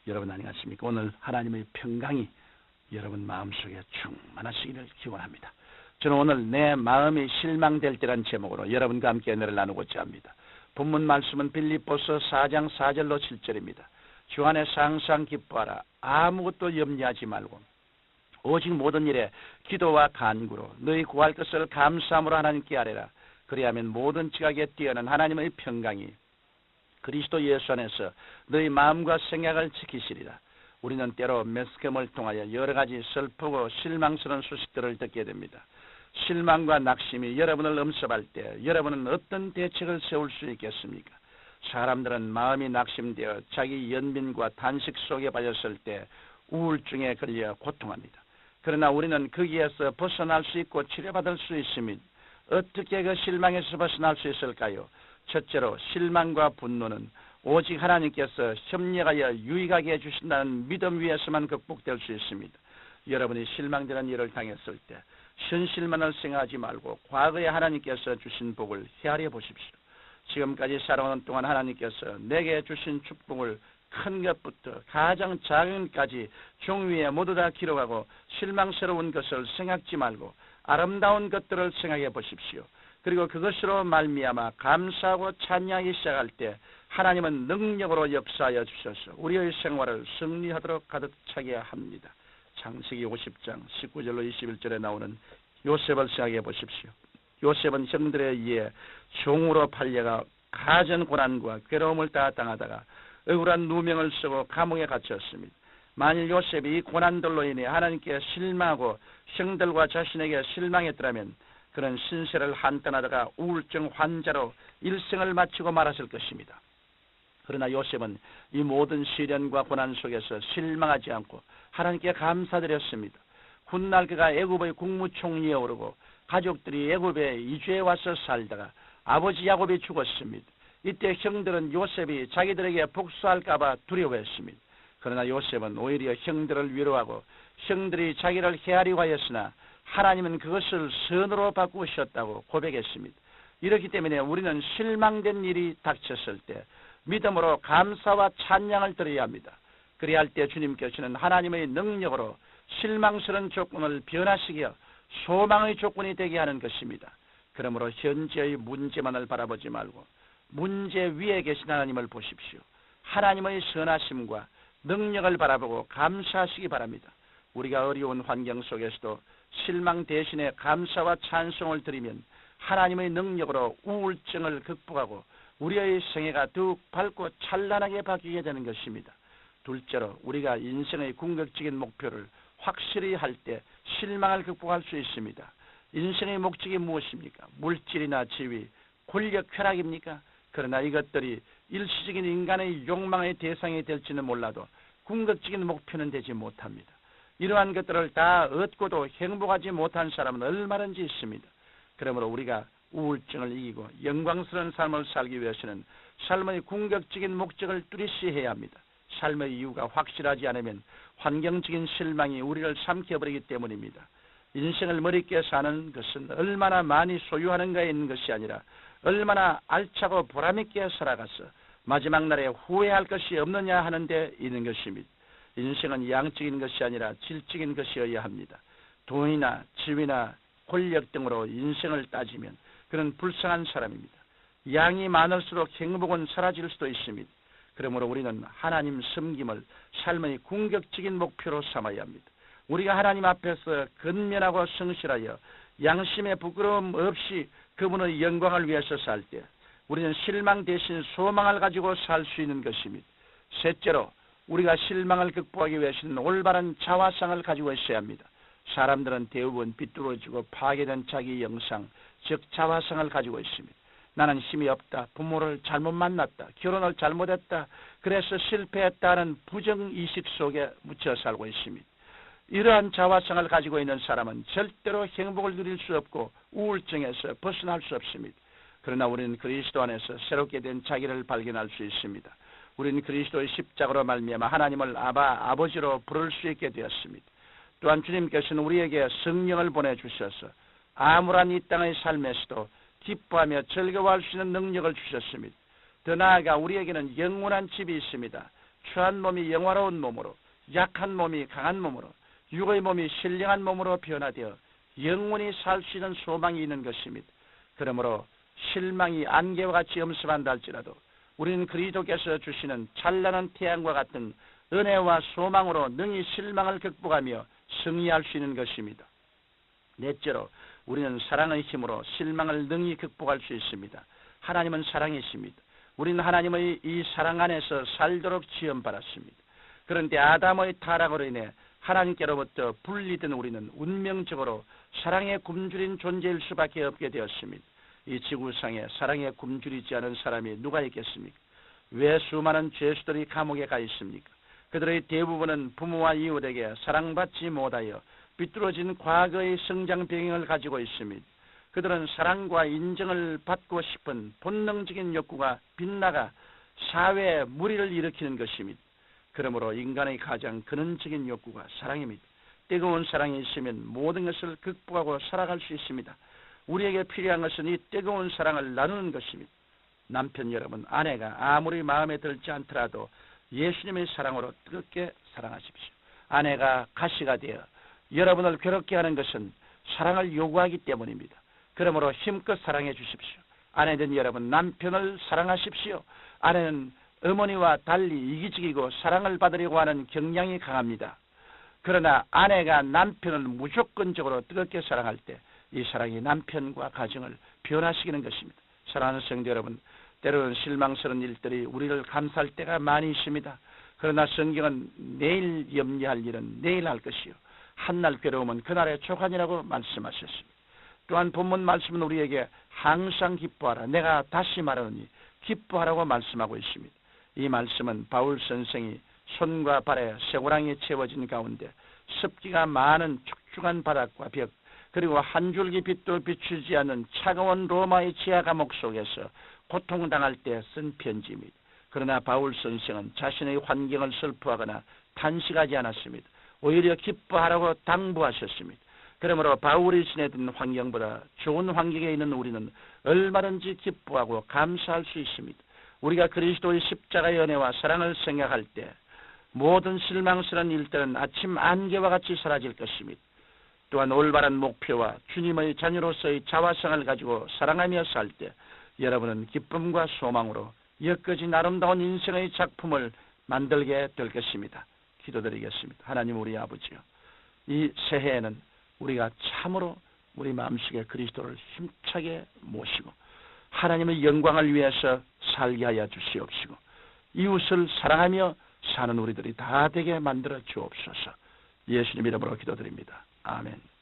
여러분 안녕하십니까? 오늘 하나님의 평강이 여러분 마음속에 충만하시기를 기원합니다. 저는 오늘 내 마음이 실망될 때란 제목으로 여러분과 함께 은혜를 나누고자 합니다. 본문 말씀은 빌립보서 4장 4절로 7절입니다. 주 안에서 항상 기뻐하라. 아무것도 염려하지 말고 오직 모든 일에 기도와 간구로 너희 구할 것을 감사함으로 하나님께 아뢰라. 그리하면 모든 지각에 뛰어난 하나님의 평강이 그리스도 예수 안에서 너희 마음과 생각을 지키시리라. 우리는 때로 매스컴을 통하여 여러 가지 슬프고 실망스러운 소식들을 듣게 됩니다. 실망과 낙심이 여러분을 엄습할 때 여러분은 어떤 대책을 세울 수 있겠습니까? 사람들은 마음이 낙심되어 자기 연민과 단식 속에 빠졌을 때 우울증에 걸려 고통합니다. 그러나 우리는 거기에서 벗어날 수 있고 치료받을 수 있습니다. 어떻게 그 실망에서 벗어날 수 있을까요? 첫째로 실망과 분노는 오직 하나님께서 협력하여 유익하게 해주신다는 믿음 위에서만 극복될 수 있습니다. 여러분이 실망되는 일을 당했을 때 현실만을 생각하지 말고 과거에 하나님께서 주신 복을 헤아려 보십시오. 지금까지 살아오는 동안 하나님께서 내게 주신 축복을 큰 것부터 가장 작은 것까지 종이에 모두 다 기록하고 실망스러운 것을 생각지 말고 아름다운 것들을 생각해 보십시오. 그리고 그것으로 말미암아 감사하고 찬양하기 시작할 때 하나님은 능력으로 역사하여 주셔서 우리의 생활을 승리하도록 가득 차게 합니다. 창세기 50장 19절로 21절에 나오는 요셉을 생각해 보십시오. 요셉은 형들에 의해 종으로 팔려가 가전 고난과 괴로움을 다 당하다가 억울한 누명을 쓰고 감옥에 갇혔습니다. 만일 요셉이 이 고난들로 인해 하나님께 실망하고 형들과 자신에게 실망했더라면 그는 신세를 한탄하다가 우울증 환자로 일생을 마치고 말았을 것입니다. 그러나 요셉은 이 모든 시련과 고난 속에서 실망하지 않고 하나님께 감사드렸습니다. 훗날 그가 애굽의 국무총리에 오르고 가족들이 애굽에 이주해 와서 살다가 아버지 야곱이 죽었습니다. 이때 형들은 요셉이 자기들에게 복수할까 봐 두려워했습니다. 그러나 요셉은 오히려 형들을 위로하고 형들이 자기를 헤아리고 하였으나 하나님은 그것을 선으로 바꾸셨다고 고백했습니다. 이렇기 때문에 우리는 실망된 일이 닥쳤을 때 믿음으로 감사와 찬양을 드려야 합니다. 그래야 할 때 주님께서는 하나님의 능력으로 실망스러운 조건을 변화시켜 소망의 조건이 되게 하는 것입니다. 그러므로 현재의 문제만을 바라보지 말고 문제 위에 계신 하나님을 보십시오. 하나님의 선하심과 능력을 바라보고 감사하시기 바랍니다. 우리가 어려운 환경 속에서도 실망 대신에 감사와 찬송을 드리면 하나님의 능력으로 우울증을 극복하고 우리의 생애가 더욱 밝고 찬란하게 바뀌게 되는 것입니다. 둘째로 우리가 인생의 궁극적인 목표를 확실히 할 때 실망을 극복할 수 있습니다. 인생의 목적이 무엇입니까? 물질이나 지위, 권력, 쾌락입니까? 그러나 이것들이 일시적인 인간의 욕망의 대상이 될지는 몰라도 궁극적인 목표는 되지 못합니다. 이러한 것들을 다 얻고도 행복하지 못한 사람은 얼마든지 있습니다. 그러므로 우리가 우울증을 이기고 영광스러운 삶을 살기 위해서는 삶의 궁극적인 목적을 뚜렷이 해야 합니다. 삶의 이유가 확실하지 않으면 환경적인 실망이 우리를 삼켜버리기 때문입니다. 인생을 머릿게 사는 것은 얼마나 많이 소유하는가에 있는 것이 아니라 얼마나 알차고 보람있게 살아가서 마지막 날에 후회할 것이 없느냐 하는 데 있는 것입니다. 인생은 양적인 것이 아니라 질적인 것이어야 합니다. 돈이나 지위나 권력 등으로 인생을 따지면 그는 불쌍한 사람입니다. 양이 많을수록 행복은 사라질 수도 있습니다. 그러므로 우리는 하나님 섬김을 삶의 궁극적인 목표로 삼아야 합니다. 우리가 하나님 앞에서 근면하고 성실하여 양심의 부끄러움 없이 그분의 영광을 위해서 살 때 우리는 실망 대신 소망을 가지고 살 수 있는 것입니다. 셋째로 우리가 실망을 극복하기 위해서는 올바른 자화상을 가지고 있어야 합니다. 사람들은 대부분 비뚤어지고 파괴된 자기 영상, 즉 자화상을 가지고 있습니다. 나는 힘이 없다, 부모를 잘못 만났다, 결혼을 잘못했다, 그래서 실패했다는 부정의식 속에 묻혀 살고 있습니다. 이러한 자화상을 가지고 있는 사람은 절대로 행복을 누릴 수 없고 우울증에서 벗어날 수 없습니다. 그러나 우리는 그리스도 안에서 새롭게 된 자기를 발견할 수 있습니다. 우리는 그리스도의 십자가로 말미암아 하나님을 아버지로 부를 수 있게 되었습니다. 또한 주님께서는 우리에게 성령을 보내주셔서 암울한 이 땅의 삶에서도 기뻐하며 즐거워할 수 있는 능력을 주셨습니다. 더 나아가 우리에게는 영원한 집이 있습니다. 추한 몸이 영화로운 몸으로, 약한 몸이 강한 몸으로, 육의 몸이 신령한 몸으로 변화되어 영원히 살 수 있는 소망이 있는 것입니다. 그러므로 실망이 안개와 같이 엄습한다 할지라도 우리는 그리스도께서 주시는 찬란한 태양과 같은 은혜와 소망으로 능히 실망을 극복하며 승리할 수 있는 것입니다. 넷째로 우리는 사랑의 힘으로 실망을 능히 극복할 수 있습니다. 하나님은 사랑이십니다. 우리는 하나님의 이 사랑 안에서 살도록 지음받았습니다. 그런데 아담의 타락으로 인해 하나님께로부터 분리된 우리는 운명적으로 사랑에 굶주린 존재일 수밖에 없게 되었습니다. 이 지구상에 사랑에 굶주리지 않은 사람이 누가 있겠습니까? 왜 수많은 죄수들이 감옥에 가 있습니까? 그들의 대부분은 부모와 이웃에게 사랑받지 못하여 비뚤어진 과거의 성장 병행을 가지고 있습니다. 그들은 사랑과 인정을 받고 싶은 본능적인 욕구가 빗나가 사회에 무리를 일으키는 것입니다. 그러므로 인간의 가장 근원적인 욕구가 사랑입니다. 뜨거운 사랑이 있으면 모든 것을 극복하고 살아갈 수 있습니다. 우리에게 필요한 것은 이 뜨거운 사랑을 나누는 것입니다. 남편 여러분, 아내가 아무리 마음에 들지 않더라도 예수님의 사랑으로 뜨겁게 사랑하십시오. 아내가 가시가 되어 여러분을 괴롭게 하는 것은 사랑을 요구하기 때문입니다. 그러므로 힘껏 사랑해 주십시오. 아내된 여러분, 남편을 사랑하십시오. 아내는 어머니와 달리 이기적이고 사랑을 받으려고 하는 경향이 강합니다. 그러나 아내가 남편을 무조건적으로 뜨겁게 사랑할 때 이 사랑이 남편과 가정을 변화시키는 것입니다. 사랑하는 성도 여러분, 때로는 실망스러운 일들이 우리를 감쌀 때가 많이 있습니다. 그러나 성경은 내일 염려할 일은 내일 할 것이요 한날 괴로움은 그날의 조간이라고 말씀하셨습니다. 또한 본문 말씀은 우리에게 항상 기뻐하라, 내가 다시 말하노니 기뻐하라고 말씀하고 있습니다. 이 말씀은 바울 선생이 손과 발에 쇠고랑이 채워진 가운데 습기가 많은 축축한 바닥과 벽, 그리고 한 줄기 빛도 비추지 않는 차가운 로마의 지하 감옥 속에서 고통당할 때 쓴 편지입니다. 그러나 바울 선생은 자신의 환경을 슬퍼하거나 탄식하지 않았습니다. 오히려 기뻐하라고 당부하셨습니다. 그러므로 바울이 지내던 환경보다 좋은 환경에 있는 우리는 얼마든지 기뻐하고 감사할 수 있습니다. 우리가 그리스도의 십자가의 은혜와 사랑을 생각할 때 모든 실망스러운 일들은 아침 안개와 같이 사라질 것입니다. 또한 올바른 목표와 주님의 자녀로서의 자화성을 가지고 사랑하며 살 때 여러분은 기쁨과 소망으로 여기까지 아름다운 인생의 작품을 만들게 될 것입니다. 기도드리겠습니다. 하나님 우리 아버지요, 이 새해에는 우리가 참으로 우리 마음속에 그리스도를 힘차게 모시고 하나님의 영광을 위해서 살게 하여 주시옵시고 이웃을 사랑하며 사는 우리들이 다 되게 만들어 주옵소서. 예수님 이름으로 기도드립니다. 아멘.